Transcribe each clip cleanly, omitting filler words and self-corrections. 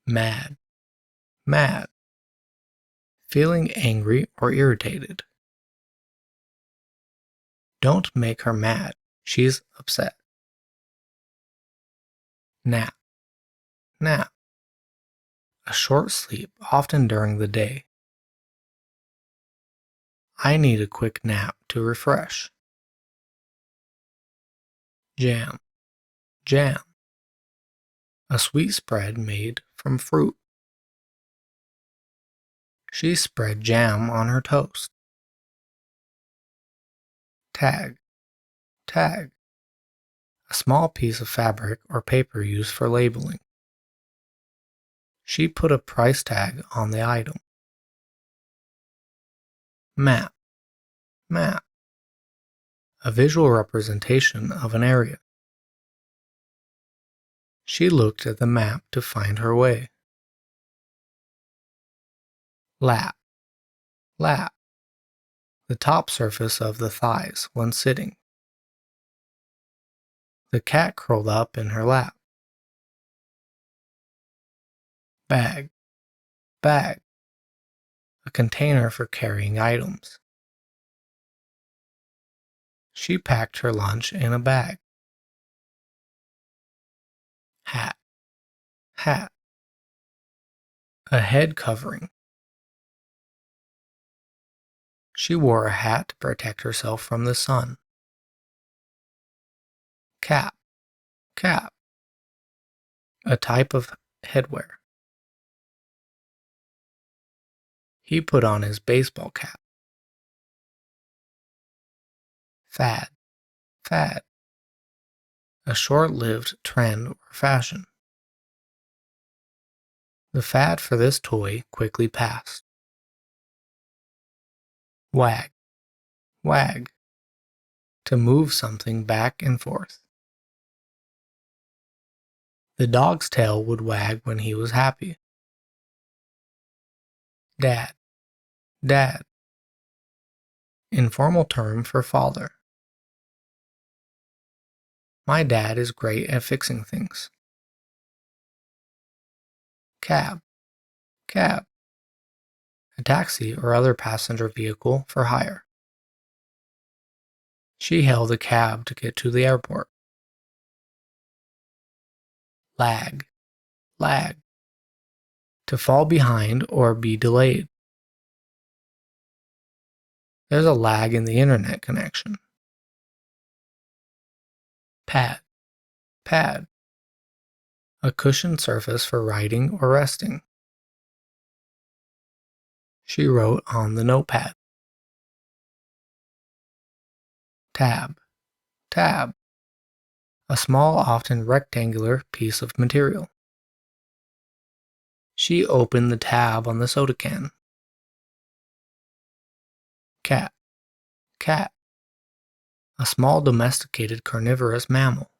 Mad, mad. Feeling angry or irritated. Don't make her mad. She's upset. Nap, nap. A short sleep, often during the day. I need a quick nap to refresh. Jam, jam. A sweet spread made from fruit. She spread jam on her toast. Tag, tag. A small piece of fabric or paper used for labeling. She put a price tag on the item. Map, map. A visual representation of an area. She looked at the map to find her way. Lap, lap. The top surface of the thighs when sitting. The cat curled up in her lap. Bag, bag. A container for carrying items. She packed her lunch in a bag. Hat, hat. A head covering. She wore a hat to protect herself from the sun. Cap, cap. A type of headwear. He put on his baseball cap. Fad, fad. A short-lived trend or fashion. The fad for this toy quickly passed. Wag, wag. To move something back and forth. The dog's tail would wag when he was happy. Dad, dad. Informal term for father. My dad is great at fixing things. Cab, cab. A taxi or other passenger vehicle for hire. She hailed a cab to get to the airport. Lag, lag. To fall behind or be delayed. There's a lag in the internet connection. Pad, pad. A cushioned surface for writing or resting. She wrote on the notepad. Tab, tab. A small, often rectangular piece of material. She opened the tab on the soda can. Cat, cat. A small domesticated carnivorous mammal.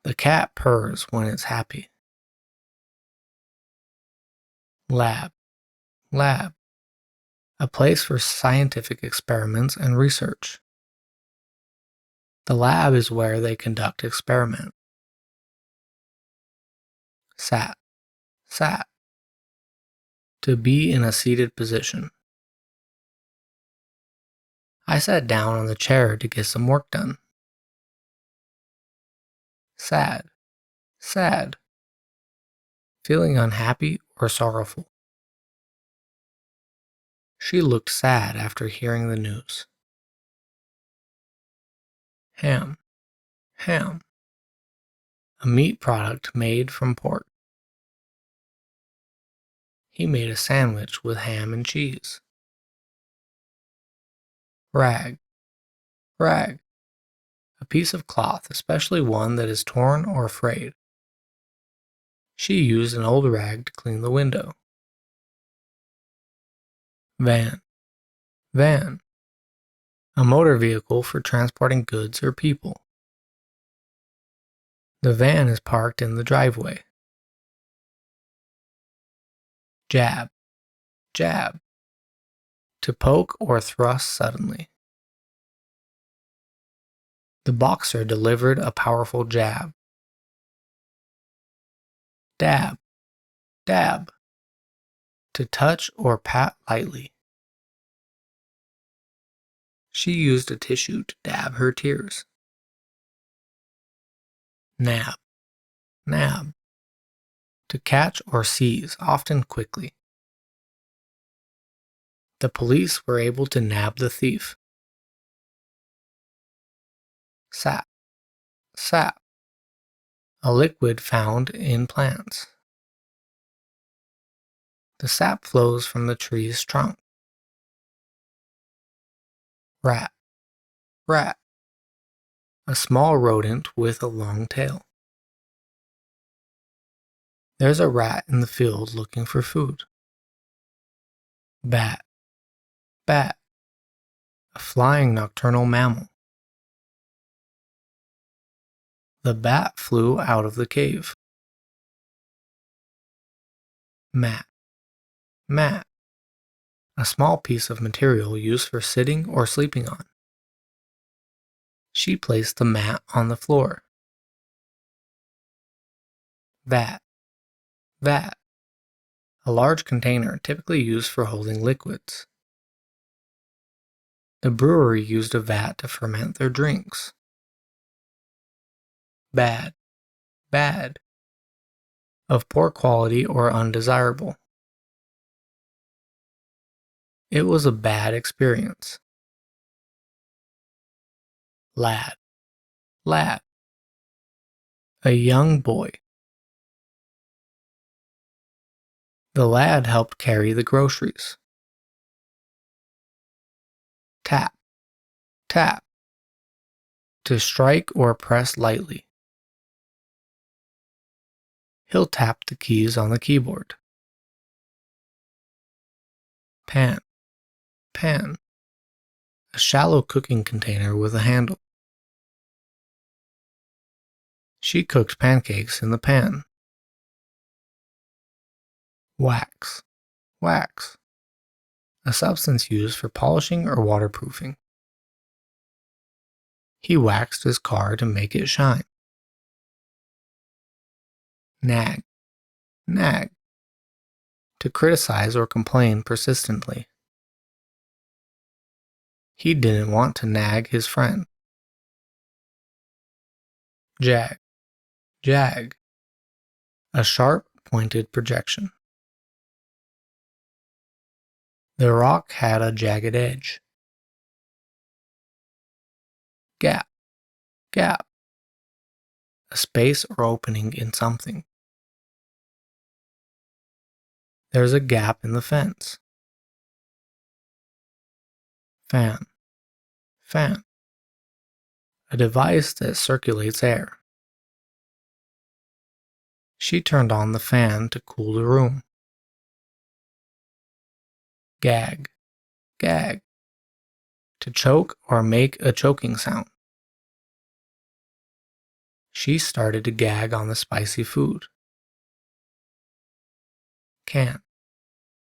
The cat purrs when it's happy. Lab, lab. A place for scientific experiments and research. The lab is where they conduct experiments. Sat, sat. To be in a seated position. I sat down on the chair to get some work done. Sad, sad. Feeling unhappy or sorrowful. She looked sad after hearing the news. Ham, ham. A meat product made from pork. He made a sandwich with ham and cheese. Rag, rag. A piece of cloth, especially one that is torn or frayed. She used an old rag to clean the window. Van, van. A motor vehicle for transporting goods or people. The van is parked in the driveway. Jab, jab. To poke or thrust suddenly. The boxer delivered a powerful jab. dab, dab. To touch or pat lightly. She used a tissue to dab her tears. Nab, nab. To catch or seize, often quickly. The police were able to nab the thief. Sap, sap. A liquid found in plants. The sap flows from the tree's trunk. Rat, rat. A small rodent with a long tail. There's a rat in the field looking for food. Bat, bat. A flying nocturnal mammal. The bat flew out of the cave. Mat, mat. A small piece of material used for sitting or sleeping on. She placed the mat on the floor. Vat, vat. A large container typically used for holding liquids. The brewery used a vat to ferment their drinks. Bad, bad. Of poor quality or undesirable. It was a bad experience. Lad, lad. A young boy. The lad helped carry the groceries. Tap, tap. To strike or press lightly. He'll tap the keys on the keyboard. Pan, pan. A shallow cooking container with a handle. She cooked pancakes in the pan. Wax, wax. A substance used for polishing or waterproofing. He waxed his car to make it shine. Nag, nag. To criticize or complain persistently. He didn't want to nag his friend. Jag, jag. A sharp, pointed projection. The rock had a jagged edge. Gap, gap. A space or opening in something. There's a gap in the fence. Fan, fan. A device that circulates air. She turned on the fan to cool the room. Gag, gag. To choke or make a choking sound. She started to gag on the spicy food. Can,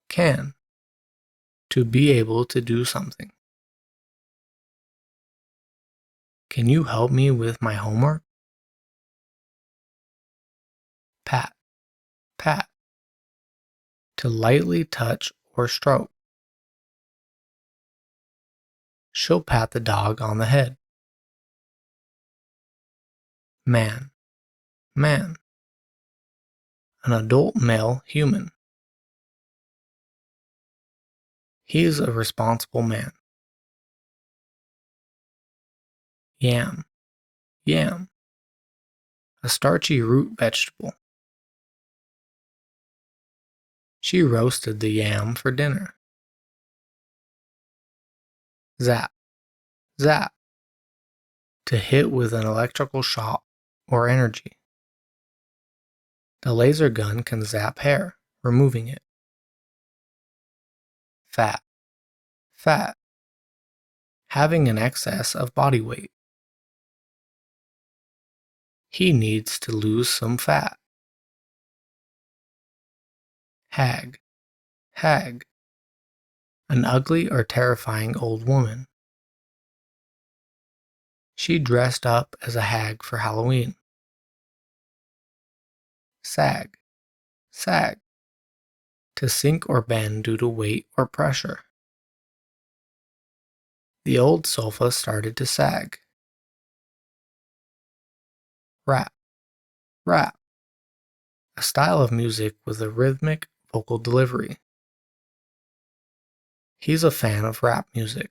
can. To be able to do something. Can you help me with my homework? Pat, pat. To lightly touch or stroke. She'll pat the dog on the head. Man, man. An adult male human. He is a responsible man. Yam, yam. A starchy root vegetable. She roasted the yam for dinner. Zap, zap. To hit with an electrical shock or energy. The laser gun can zap hair, removing it. Fat, fat. Having an excess of body weight. He needs to lose some fat. Hag, hag. An ugly or terrifying old woman. She dressed up as a hag for Halloween. Sag, sag. To sink or bend due to weight or pressure. The old sofa started to sag. Rap, rap. A style of music with a rhythmic vocal delivery. He's a fan of rap music.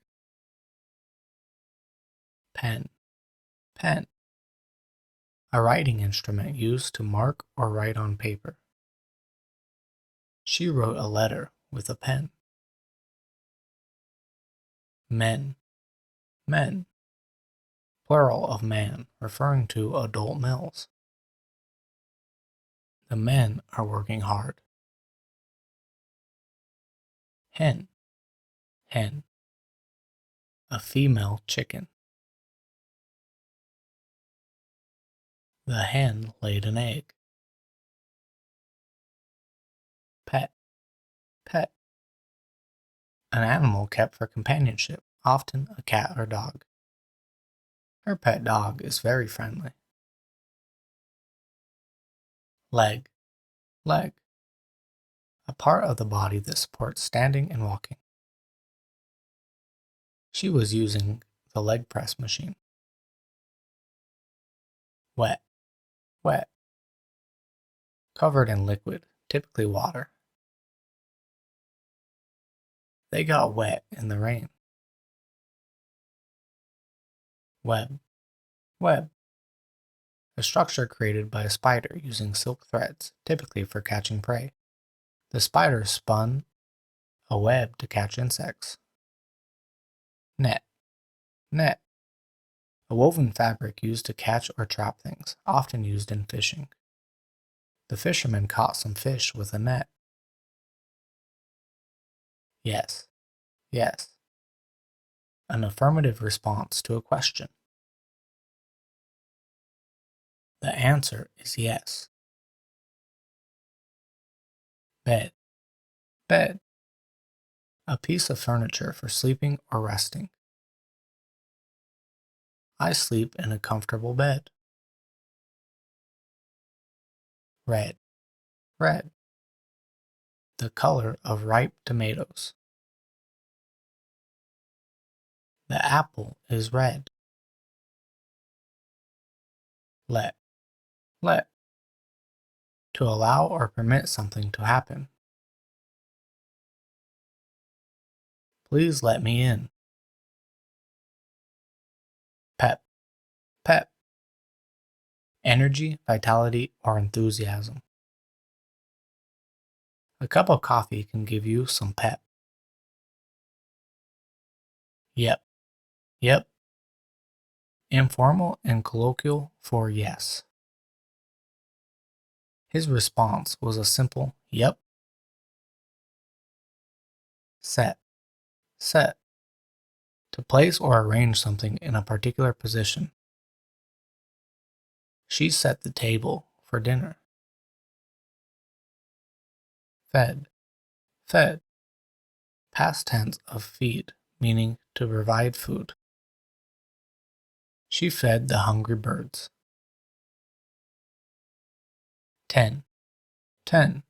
Pen, pen. A writing instrument used to mark or write on paper. She wrote a letter with a pen. Men, men. Plural of man, referring to adult males. The men are working hard. Hen, hen. A female chicken. The hen laid an egg. Pet, pet. An animal kept for companionship, often a cat or dog. Her pet dog is very friendly. Leg, leg. A part of the body that supports standing and walking. She was using the leg press machine. Wet, wet. Covered in liquid, typically water. They got wet in the rain. Web, web. A structure created by a spider using silk threads, typically for catching prey. The spider spun a web to catch insects. Net, net. A woven fabric used to catch or trap things, often used in fishing. The fisherman caught some fish with a net. Yes, yes. An affirmative response to a question. The answer is yes. Bed, bed. A piece of furniture for sleeping or resting. I sleep in a comfortable bed. Red, red. The color of ripe tomatoes. The apple is red. Let, let. To allow or permit something to happen. Please let me in. Pep, pep. Energy, vitality, or enthusiasm. A cup of coffee can give you some pep. Yep, yep. Informal and colloquial for yes. His response was a simple yep. Set, set. To place or arrange something in a particular position. She set the table for dinner. Fed, fed. Past tense of feed, meaning to provide food. She fed the hungry birds. 10, 10.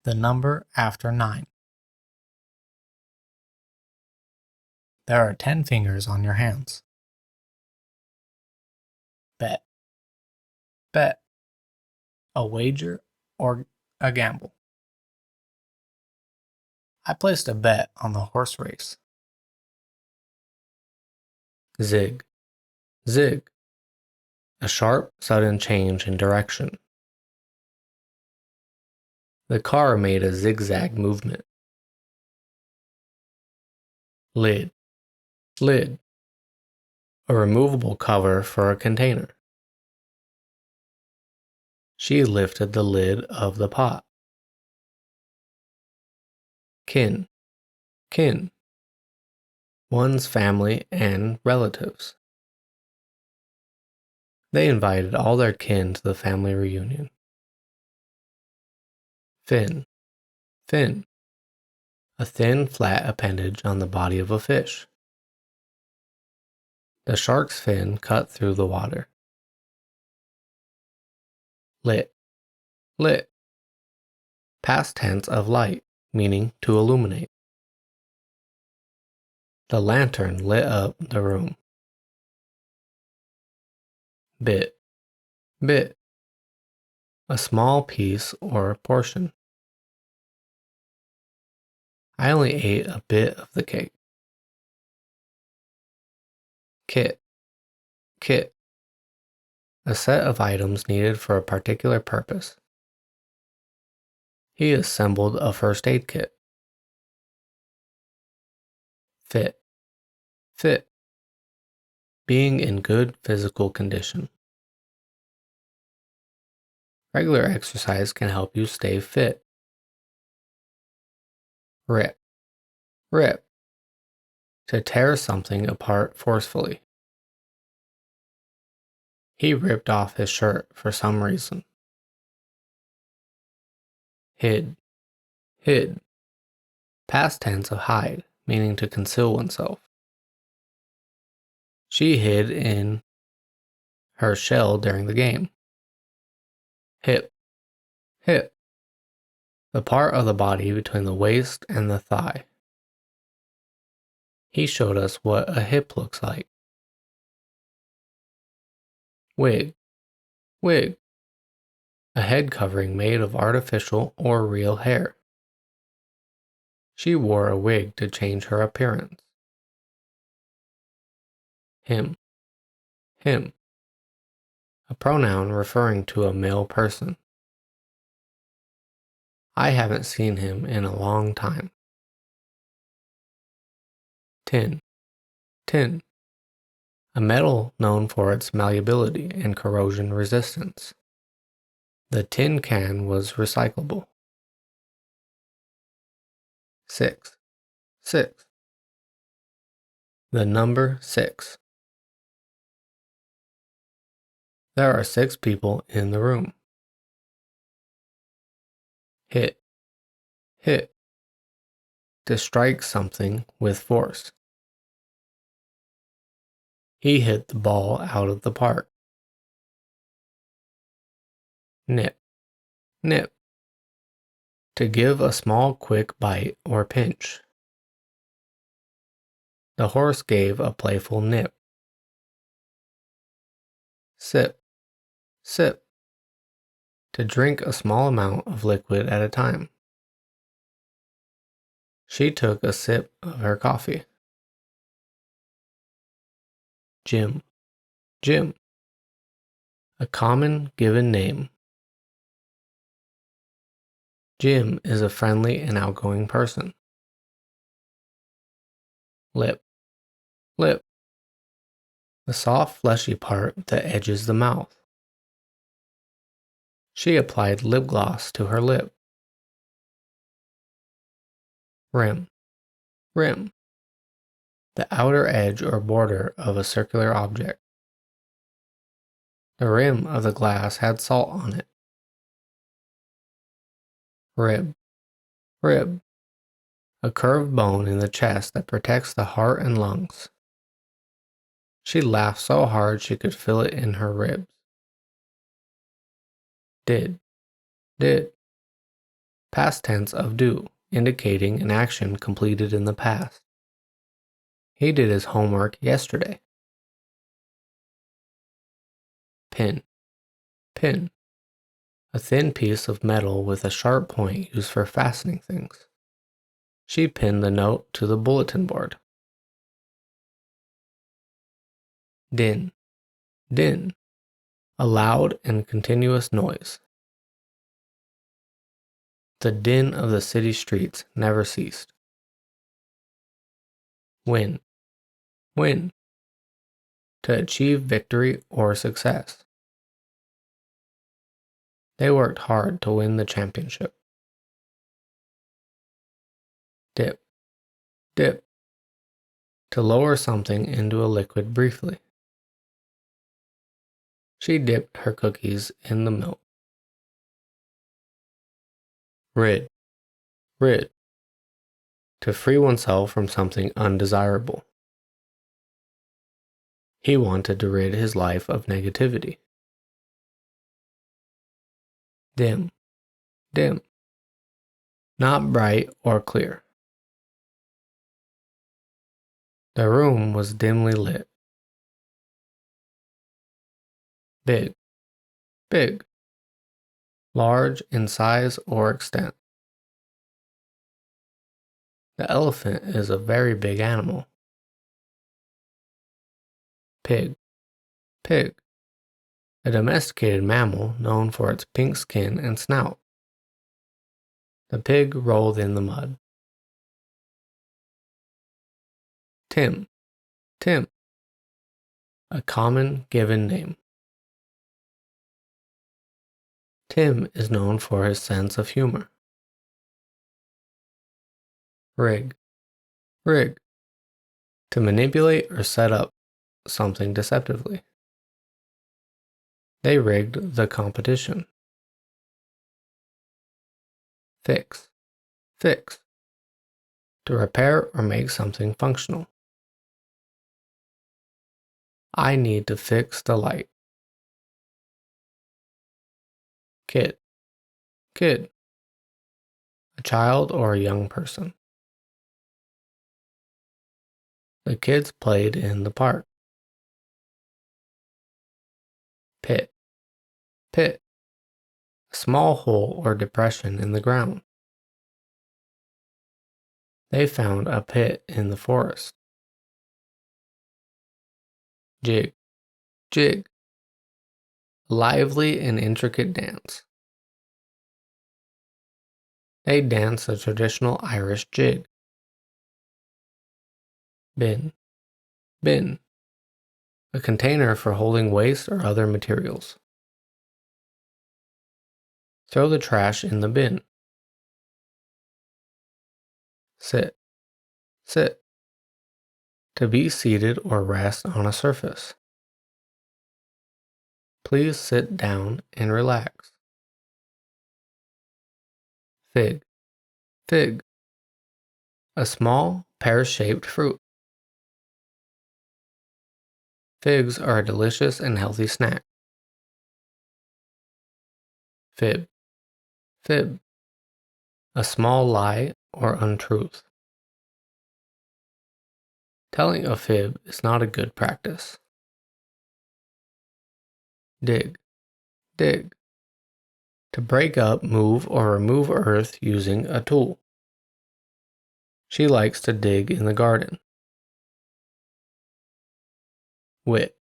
The number after 9. There are 10 fingers on your hands. Bet, bet. A wager or a gamble. I placed a bet on the horse race. Zig, zig. A sharp, sudden change in direction. The car made a zigzag movement. Lid, lid. A removable cover for a container. She lifted the lid of the pot. Kin, kin. One's family and relatives. They invited all their kin to the family reunion. Fin, fin. A thin, flat appendage on the body of a fish. The shark's fin cut through the water. Lit, lit. Past tense of light, meaning to illuminate. The lantern lit up the room. Bit, bit. A small piece or portion. I only ate a bit of the cake. Kit, kit. A set of items needed for a particular purpose. He assembled a first aid kit. Fit, fit. Being in good physical condition. Regular exercise can help you stay fit. Rip, rip. To tear something apart forcefully. He ripped off his shirt for some reason. Hid, hid. Past tense of hide, meaning to conceal oneself. She hid in her shell during the game. Hip, hip. The part of the body between the waist and the thigh. He showed us what a hip looks like. Wig, wig. A head covering made of artificial or real hair. She wore a wig to change her appearance. Him, him. A pronoun referring to a male person. I haven't seen him in a long time. Tin, tin. A metal known for its malleability and corrosion resistance. The tin can was recyclable. 6, 6. The number 6. There are 6 people in the room. Hit, hit. To strike something with force. He hit the ball out of the park. Nip, nip. To give a small quick bite or pinch. The horse gave a playful nip. Sip, sip. To drink a small amount of liquid at a time. She took a sip of her coffee. Jim, Jim. A common given name. Jim is a friendly and outgoing person. Lip, lip. The soft fleshy part that edges the mouth. She applied lip gloss to her lip. Rim, rim. The outer edge or border of a circular object. The rim of the glass had salt on it. Rib, rib. A curved bone in the chest that protects the heart and lungs. She laughed so hard she could feel it in her ribs. Did, did. Past tense of do, indicating an action completed in the past. He did his homework yesterday. Pin, pin. A thin piece of metal with a sharp point used for fastening things. She pinned the note to the bulletin board. Din, din. A loud and continuous noise. The din of the city streets never ceased. Win, win. To achieve victory or success. They worked hard to win the championship. Dip, dip. To lower something into a liquid briefly. She dipped her cookies in the milk. Rid, rid. To free oneself from something undesirable. He wanted to rid his life of negativity. Dim, dim. not bright or clear. The room was dimly lit. Big, big, large in size or extent. The elephant is a very big animal. Pig, pig, a domesticated mammal known for its pink skin and snout. The pig rolled in the mud. Tim, Tim, a common given name. Tim is known for his sense of humor. Rig, rig, to manipulate or set up something deceptively. They rigged the competition. Fix, fix, to repair or make something functional. I need to fix the light. Kid, kid, a child or a young person. The kids played in the park. Pit, pit, a small hole or depression in the ground. They found a pit in the forest. Jig, jig, a lively and intricate dance. They dance a traditional Irish jig. Bin, bin, a container for holding waste or other materials. Throw the trash in the bin. Sit, sit, to be seated or rest on a surface. Please sit down and relax. Fig, fig, a small pear-shaped fruit. Figs are a delicious and healthy snack. Fib, fib, a small lie or untruth. Telling a fib is not a good practice. Dig, dig, to break up, move, or remove earth using a tool. She likes to dig in the garden. Wit,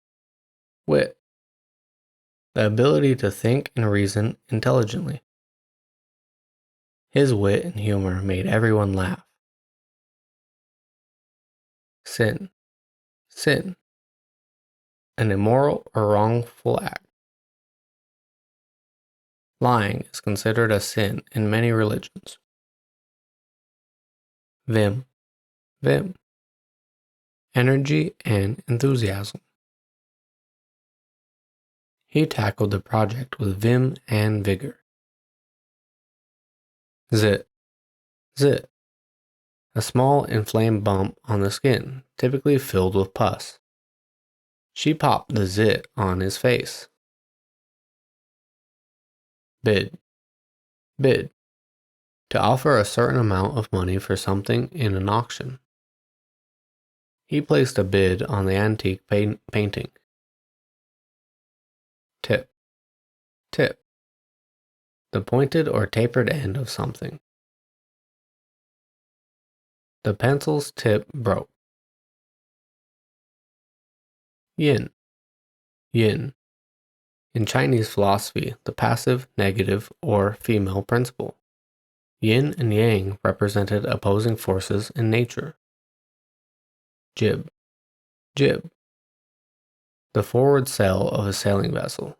wit, the ability to think and reason intelligently. His wit and humor made everyone laugh. Sin, sin, an immoral or wrongful act. Lying is considered a sin in many religions. Vim, vim, energy and enthusiasm. He tackled the project with vim and vigor. Zit, zit, a small inflamed bump on the skin, typically filled with pus. She popped the zit on his face. Bid, bid, to offer a certain amount of money for something in an auction. He placed a bid on the antique painting. Tip, tip, the pointed or tapered end of something. The pencil's tip broke. Yin, yin. In Chinese philosophy, the passive, negative, or female principle. Yin and yang represented opposing forces in nature. Jib, jib, the forward sail of a sailing vessel.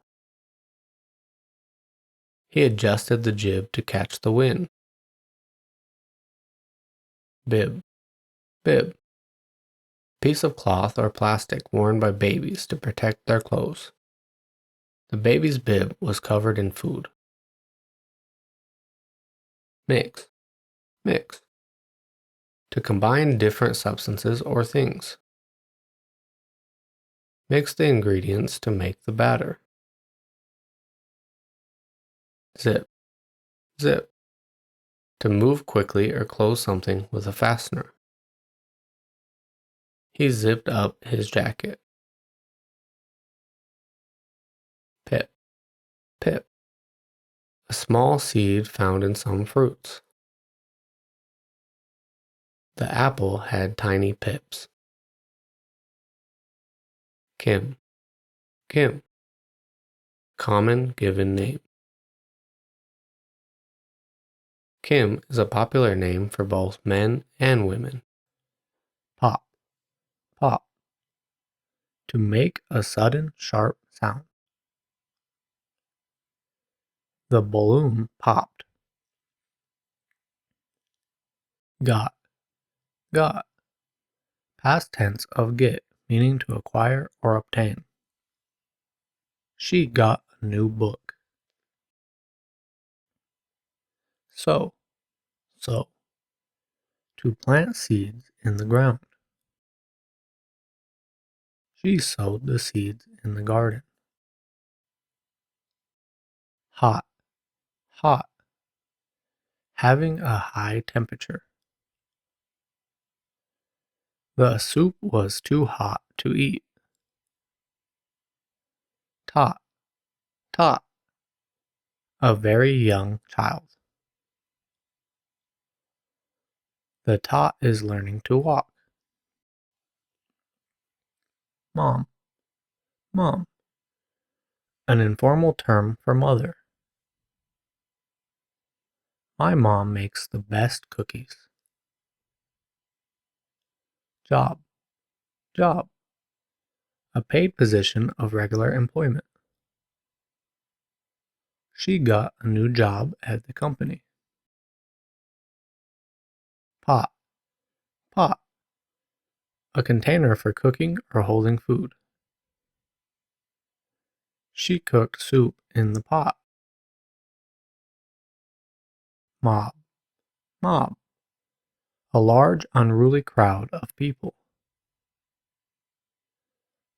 He adjusted the jib to catch the wind. Bib, bib, piece of cloth or plastic worn by babies to protect their clothes. The baby's bib was covered in food. Mix, mix, to combine different substances or things. Mix the ingredients to make the batter. Zip, zip, To move quickly or close something with a fastener. He zipped up his jacket. Pip, pip. A small seed found in some fruits. The apple had tiny pips. Kim, Kim. Common given name. Kim is a popular name for both men and women. Pop, pop. To make a sudden sharp sound. The balloon popped. Got, got. Past tense of get, meaning to acquire or obtain. She got a new book. Sow, sow. To plant seeds in the ground. She sowed the seeds in the garden. Hot, hot. Having a high temperature. The soup was too hot to eat. Tot, tot. A very young child. The tot is learning to walk. Mom, mom. An informal term for mother. My mom makes the best cookies. Job, job. A paid position of regular employment. She got a new job at the company. Pot, pot. A container for cooking or holding food. She cooked soup in the pot. Mob, mob. A large, unruly crowd of people.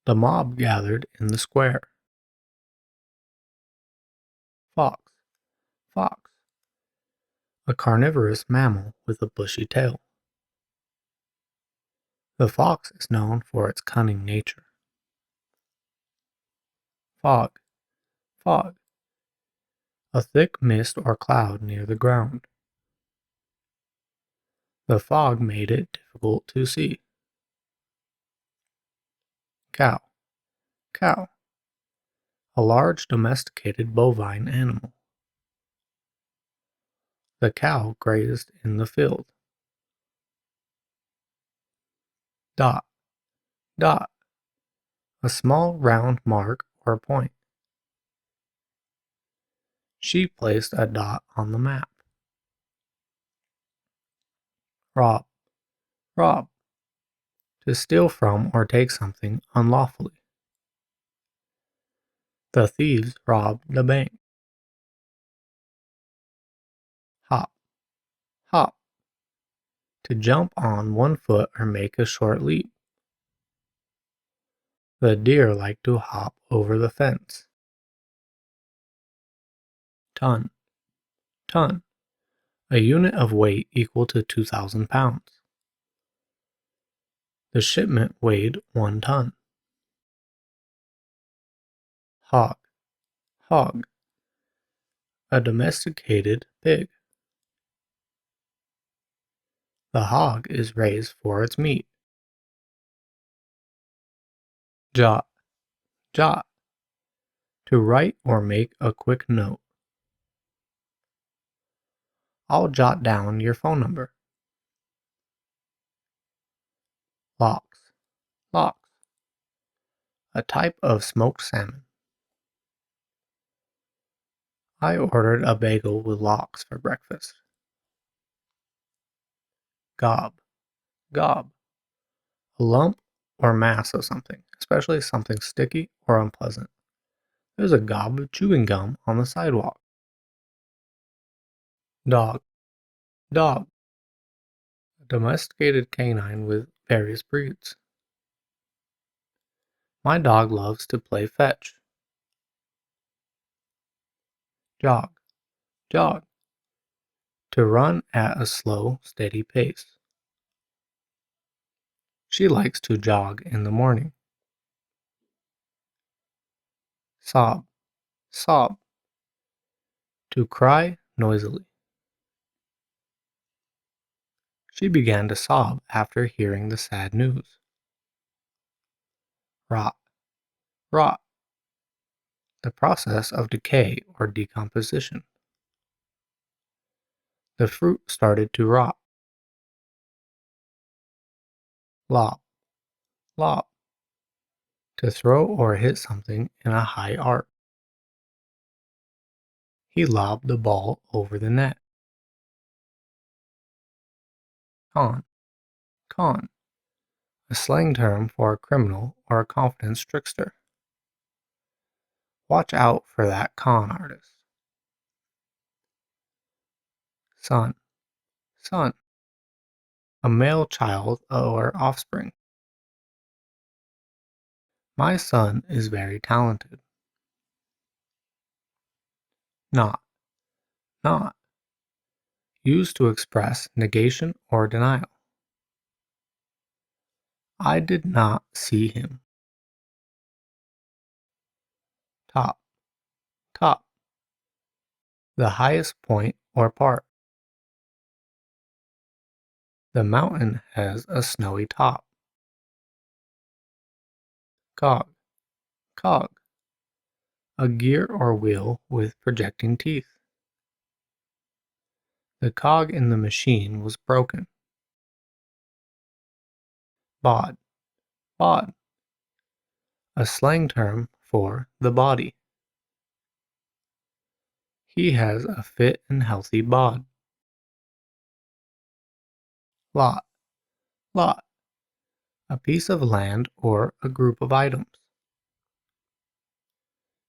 The mob gathered in the square. Fox, fox. A carnivorous mammal with a bushy tail. The fox is known for its cunning nature. Fog, fog. A thick mist or cloud near the ground. The fog made it difficult to see. Cow, cow. A large domesticated bovine animal. The cow grazed in the field. Dot, dot. A small round mark or point. She placed a dot on the map. Rob, rob. To steal from or take something unlawfully. The thieves robbed the bank. Hop, hop. To jump on one foot or make a short leap. The deer like to hop over the fence. Ton, ton. A unit of weight equal to 2,000 pounds. The shipment weighed 1 ton. Hog, hog. A domesticated pig. The hog is raised for its meat. Jot, jot. To write or make a quick note. I'll jot down your phone number. Lox, lox. A type of smoked salmon. I ordered a bagel with lox for breakfast. Gob, gob. A lump or mass of something, especially something sticky or unpleasant. There's a gob of chewing gum on the sidewalk. Dog, dog. A domesticated canine with various breeds. My dog loves to play fetch. Jog, jog. To run at a slow, steady pace. She likes to jog in the morning. Sob, sob. To cry noisily. She began to sob after hearing the sad news. Rot, rot. The process of decay or decomposition. The fruit started to rot. Lob, lob. To throw or hit something in a high arc. He lobbed the ball over the net. Con, con. A slang term for a criminal or a confidence trickster. Watch out for that con artist. Son, son. A male child or offspring. My son is very talented. Not, not. Used to express negation or denial. I did not see him. Top, top. The highest point or part. The mountain has a snowy top. Cog, cog. A gear or wheel with projecting teeth. The cog in the machine was broken. Bod, bod. A slang term for the body. He has a fit and healthy bod. Lot, lot. A piece of land or a group of items.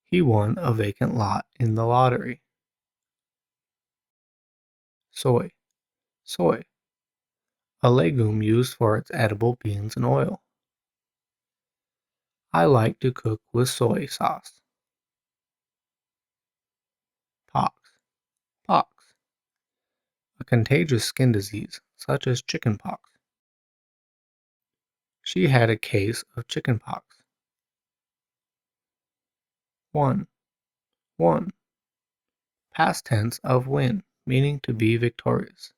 He won a vacant lot in the lottery. Soy, soy. A legume used for its edible beans and oil. I like to cook with soy sauce. Pox, pox. A contagious skin disease, such as chickenpox. She had a case of chickenpox. Won, won. Past tense of win, meaning to be victorious.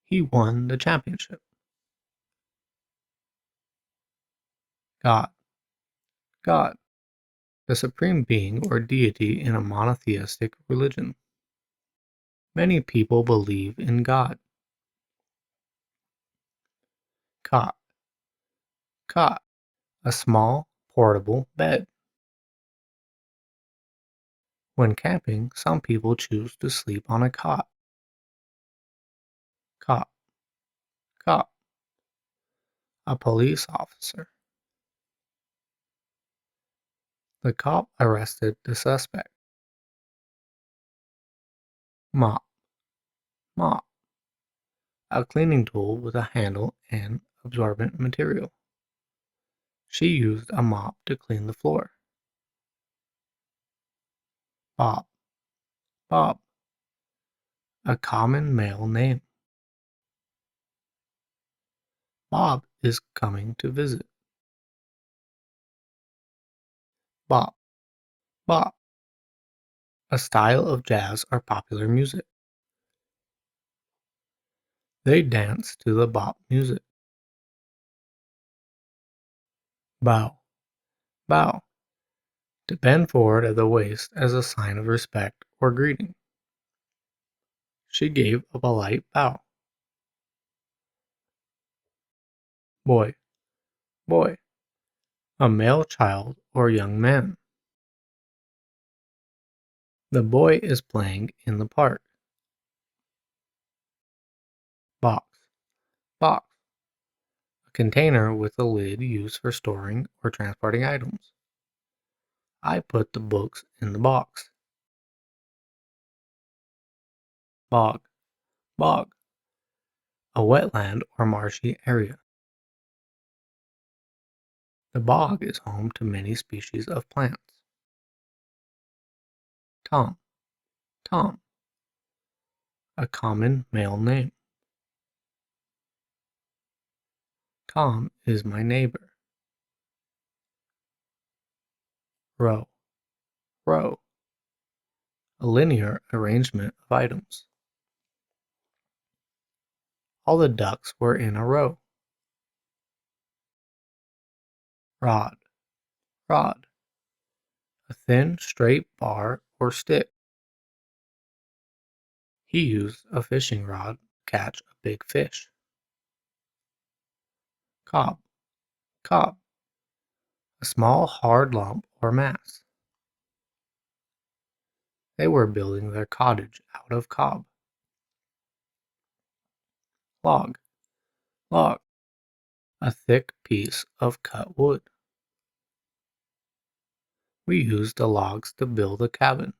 He won the championship. God, God. The supreme being or deity in a monotheistic religion. Many people believe in God. Cot, cot. A small, portable bed. When camping, some people choose to sleep on a cot. Cop, cop. A police officer. The cop arrested the suspect. Mop, mop. A cleaning tool with a handle and absorbent material. She used a mop to clean the floor. Bob, Bob. A common male name. Bob is coming to visit. Bop, bop. A style of jazz or popular music. They dance to the bop music. Bow, bow. To bend forward at the waist as a sign of respect or greeting. She gave a polite bow. Boy, boy. A male child or young man. The boy is playing in the park. Box, box. A container with a lid used for storing or transporting items. I put the books in the box. Bog, bog. A wetland or marshy area. The bog is home to many species of plants. Tom, Tom. A common male name. Tom is my neighbor. Row, row. A linear arrangement of items. All the ducks were in a row. Rod, rod. A thin, straight bar or stick. He used a fishing rod to catch a big fish. Cob, cob. A small, hard lump or mass. They were building their cottage out of cob. Log, log. A thick piece of cut wood. We used the logs to build a cabin.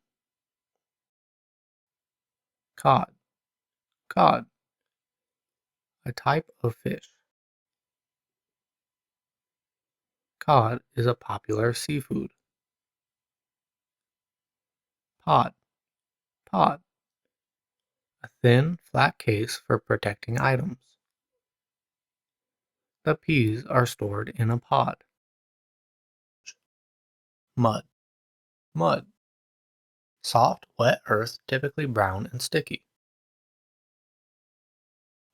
Cod, cod. A type of fish. Cod is a popular seafood. Pod, pod. A thin, flat case for protecting items. The peas are stored in a pod. Mud, mud. Soft, wet earth, typically brown and sticky.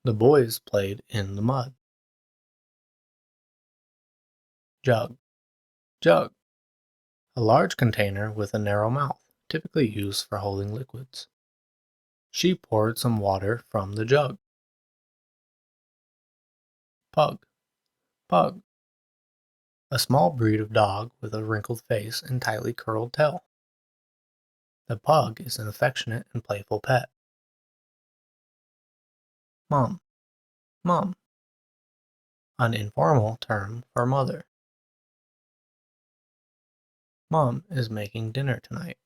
The boys played in the mud. Jug, jug. A large container with a narrow mouth, typically used for holding liquids. She poured some water from the jug. Pug, pug. A small breed of dog with a wrinkled face and tightly curled tail. The pug is an affectionate and playful pet. Mom, mom. An informal term for mother. Mom is making dinner tonight.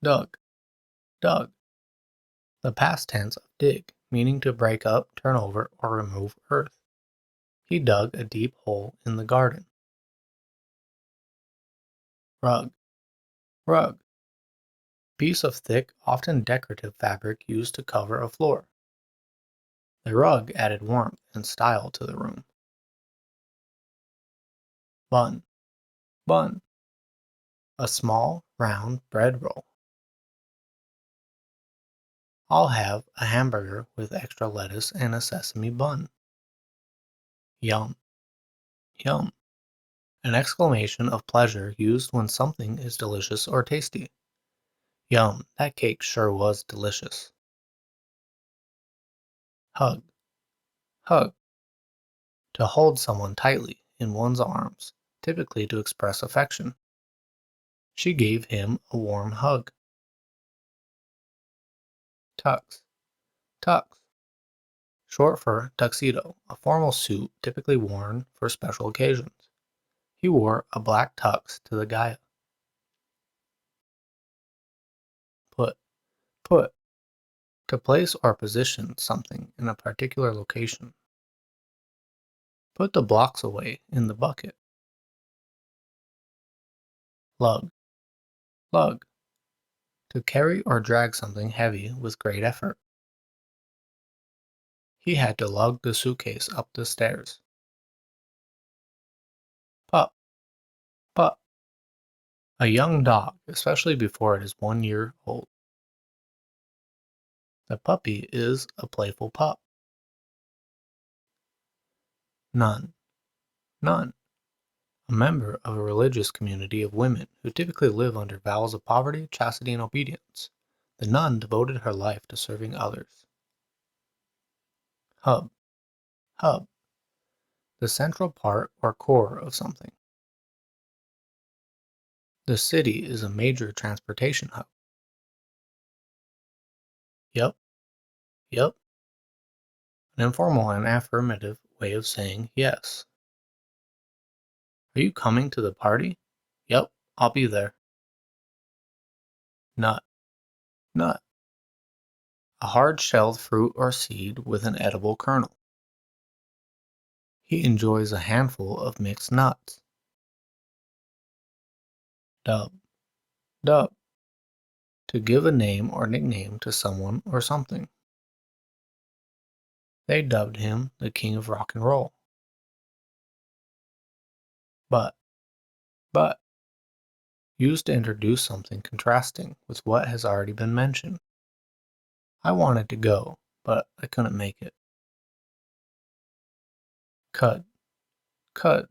Dug, dug. The past tense of dig, meaning to break up, turn over, or remove earth. He dug a deep hole in the garden. Rug, rug. Piece of thick, often decorative fabric used to cover a floor. The rug added warmth and style to the room. Bun, bun. A small, round bread roll. I'll have a hamburger with extra lettuce and a sesame bun. Yum, yum. An exclamation of pleasure used when something is delicious or tasty. Yum, that cake sure was delicious. Hug, hug. To hold someone tightly in one's arms, typically to express affection. She gave him a warm hug. Tux, tux. Short for tuxedo, a formal suit typically worn for special occasions. He wore a black tux to the gala. Put, put. To place or position something in a particular location. Put the blocks away in the bucket. Lug, lug. To carry or drag something heavy with great effort. He had to lug the suitcase up the stairs. Pup, pup. A young dog, especially before it is 1 year old. The puppy is a playful pup. Nun, nun. A member of a religious community of women who typically live under vows of poverty, chastity, and obedience. The nun devoted her life to serving others. Hub, hub. The central part or core of something. The city is a major transportation hub. Yep, yep. An informal and affirmative way of saying yes. Are you coming to the party? Yep, I'll be there. Nut, nut. A hard-shelled fruit or seed with an edible kernel. He enjoys a handful of mixed nuts. Dub, dub. To give a name or nickname to someone or something. They dubbed him the king of rock and roll. But, used to introduce something contrasting with what has already been mentioned. I wanted to go, but I couldn't make it. Cud, cud,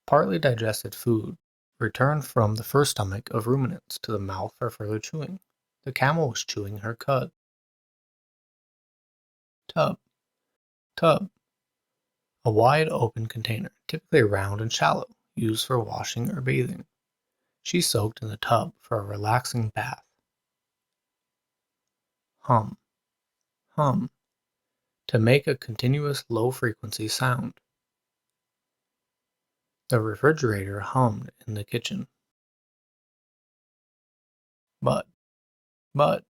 partly digested food, returned from the first stomach of ruminants to the mouth for further chewing. The camel was chewing her cud. Tub, tub, a wide open container, typically round and shallow, used for washing or bathing. She soaked in the tub for a relaxing bath. Hum, hum, to make a continuous low-frequency sound. The refrigerator hummed in the kitchen. Bud, bud,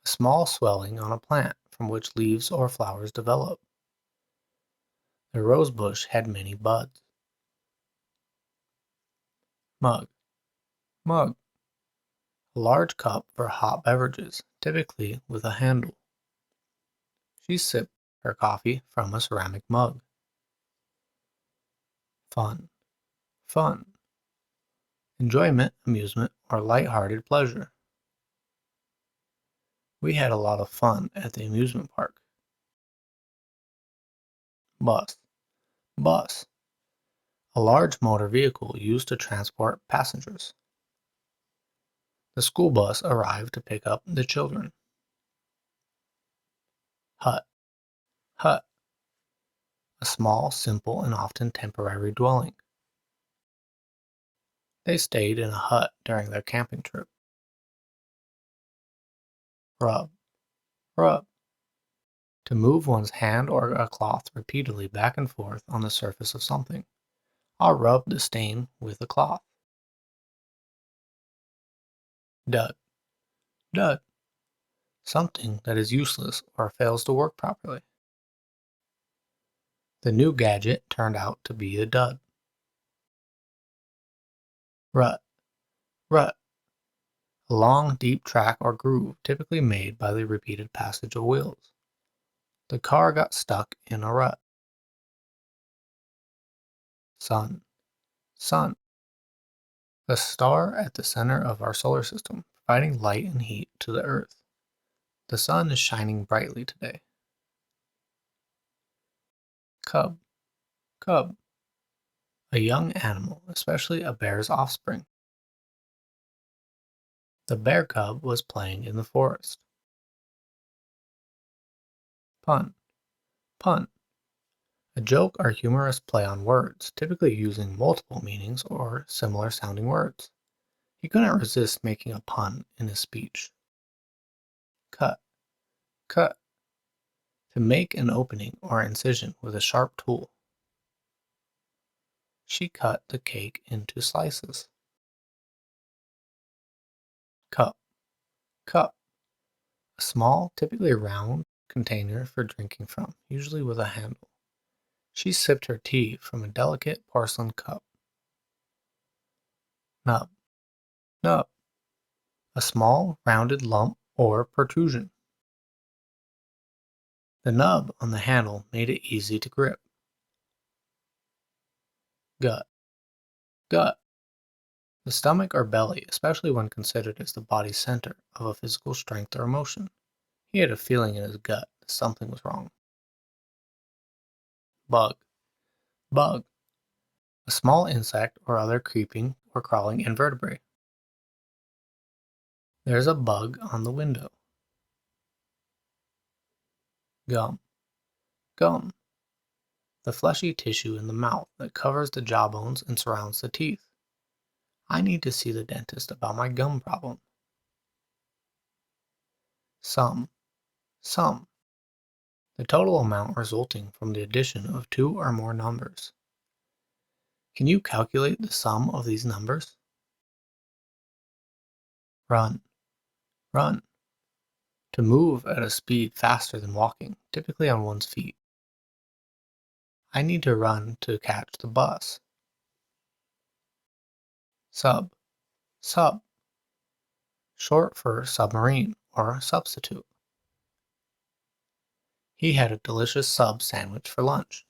a small swelling on a plant from which leaves or flowers develop. The rose bush had many buds. Mug, mug, a large cup for hot beverages, typically with a handle. She sipped her coffee from a ceramic mug. Fun, fun, enjoyment, amusement, or light-hearted pleasure. We had a lot of fun at the amusement park. Bus, bus, a large motor vehicle used to transport passengers. The school bus arrived to pick up the children. Hut, hut, a small, simple, and often temporary dwelling. They stayed in a hut during their camping trip. Rub, rub, to move one's hand or a cloth repeatedly back and forth on the surface of something. I'll rub the stain with a cloth. Dud, dud, something that is useless or fails to work properly. The new gadget turned out to be a dud. Rut, rut, a long, deep track or groove typically made by the repeated passage of wheels. The car got stuck in a rut. Sun, sun, the star at the center of our solar system, providing light and heat to the Earth. The sun is shining brightly today. Cub, cub, a young animal, especially a bear's offspring. The bear cub was playing in the forest. Pun, pun, a joke or humorous play on words, typically using multiple meanings or similar sounding words. He couldn't resist making a pun in his speech. Cut, cut, to make an opening or incision with a sharp tool. She cut the cake into slices. Cup, cup, a small, typically round container for drinking from, usually with a handle. She sipped her tea from a delicate porcelain cup. Nub, nub, a small, rounded lump or protrusion. The nub on the handle made it easy to grip. Gut, gut, the stomach or belly, especially when considered as the body's center of a physical strength or emotion. He had a feeling in his gut that something was wrong. Bug, bug, a small insect or other creeping or crawling invertebrate. There's a bug on the window. Gum, gum, the fleshy tissue in the mouth that covers the jawbones and surrounds the teeth. I need to see the dentist about my gum problem. Sum, sum, the total amount resulting from the addition of two or more numbers. Can you calculate the sum of these numbers? Run, run, to move at a speed faster than walking, typically on one's feet. I need to run to catch the bus. Sub, sub, short for submarine or substitute. He had a delicious sub sandwich for lunch.